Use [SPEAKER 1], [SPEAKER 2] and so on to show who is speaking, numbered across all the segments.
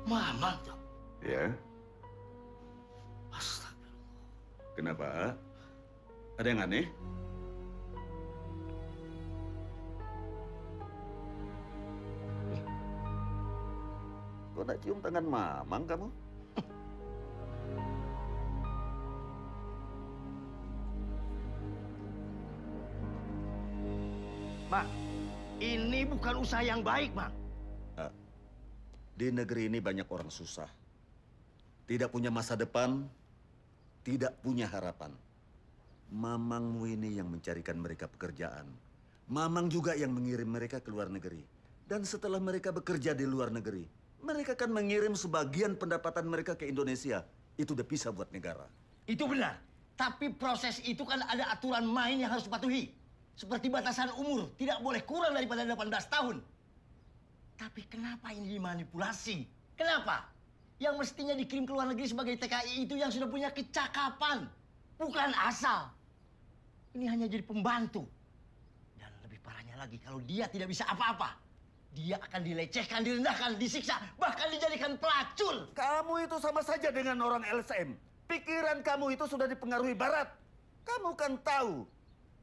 [SPEAKER 1] Mamang, Cok.
[SPEAKER 2] Ya,
[SPEAKER 1] Astagfirullah.
[SPEAKER 2] kenapa? Ada yang aneh? Kok nak cium tangan Mamang kamu?
[SPEAKER 1] Mang, ini bukan usaha yang baik, Mang.
[SPEAKER 2] Di negeri ini banyak orang susah. Tidak punya masa depan, tidak punya harapan. Mamangmu ini yang mencarikan mereka pekerjaan. Mamang juga yang mengirim mereka ke luar negeri. Dan setelah mereka bekerja di luar negeri, mereka akan mengirim sebagian pendapatan mereka ke Indonesia. Itu udah bisa buat negara.
[SPEAKER 1] Itu benar. Tapi proses itu kan ada aturan main yang harus dipatuhi. Seperti batasan umur, tidak boleh kurang daripada 18 tahun. Tapi kenapa ini dimanipulasi? Kenapa? Yang mestinya dikirim ke luar negeri sebagai TKI itu yang sudah punya kecakapan. Bukan asal. Ini hanya jadi pembantu. Dan lebih parahnya lagi, kalau dia tidak bisa apa-apa, dia akan dilecehkan, direndahkan, disiksa, bahkan dijadikan pelacur.
[SPEAKER 2] Kamu itu sama saja dengan orang LSM. Pikiran kamu itu sudah dipengaruhi Barat. Kamu kan tahu,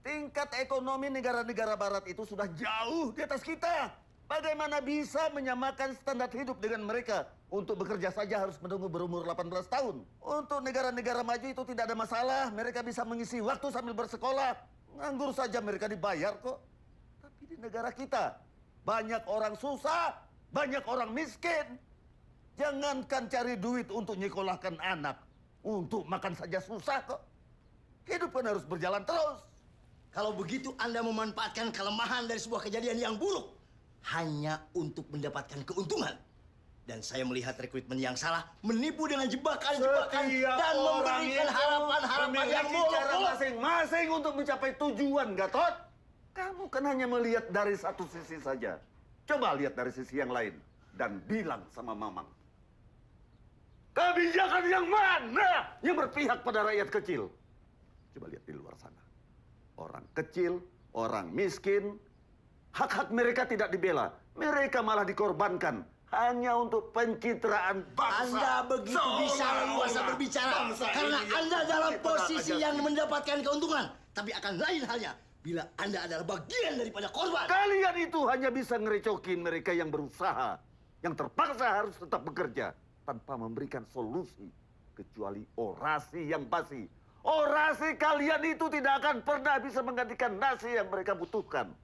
[SPEAKER 2] tingkat ekonomi negara-negara Barat itu sudah jauh di atas kita. Bagaimana bisa menyamakan standar hidup dengan mereka? Untuk bekerja saja harus menunggu berumur 18 tahun. Untuk negara-negara maju itu tidak ada masalah. Mereka bisa mengisi waktu sambil bersekolah. Nganggur saja mereka dibayar kok. Tapi di negara kita, banyak orang susah, banyak orang miskin. Jangankan cari duit untuk nyekolahkan anak. Untuk makan saja susah kok. Hidup kan harus berjalan terus.
[SPEAKER 1] Kalau begitu Anda memanfaatkan kelemahan dari sebuah kejadian yang buruk hanya untuk mendapatkan keuntungan. Dan saya melihat rekrutmen yang salah, menipu dengan jebakan-jebakan dan memberikan harapan-harapan yang
[SPEAKER 2] memiliki cara
[SPEAKER 1] muluk-muluk.
[SPEAKER 2] masing-masing untuk mencapai tujuan, Gatot. Kamu kan hanya melihat dari satu sisi saja. Coba lihat dari sisi yang lain dan bilang sama Mamang. Kebijakan yang mana yang berpihak pada rakyat kecil? Coba lihat di luar sana. Orang kecil, orang miskin, hak-hak mereka tidak dibela. Mereka malah dikorbankan hanya untuk pencitraan bangsa.
[SPEAKER 1] Anda begitu bisa leluasa berbicara karena Anda dalam posisi yang mendapatkan keuntungan. Tapi akan lain halnya bila Anda adalah bagian daripada korban.
[SPEAKER 2] Kalian itu hanya bisa ngerecokin mereka yang berusaha, yang terpaksa harus tetap bekerja tanpa memberikan solusi kecuali orasi yang basi. Orasi kalian itu tidak akan pernah bisa menggantikan nasi yang mereka butuhkan.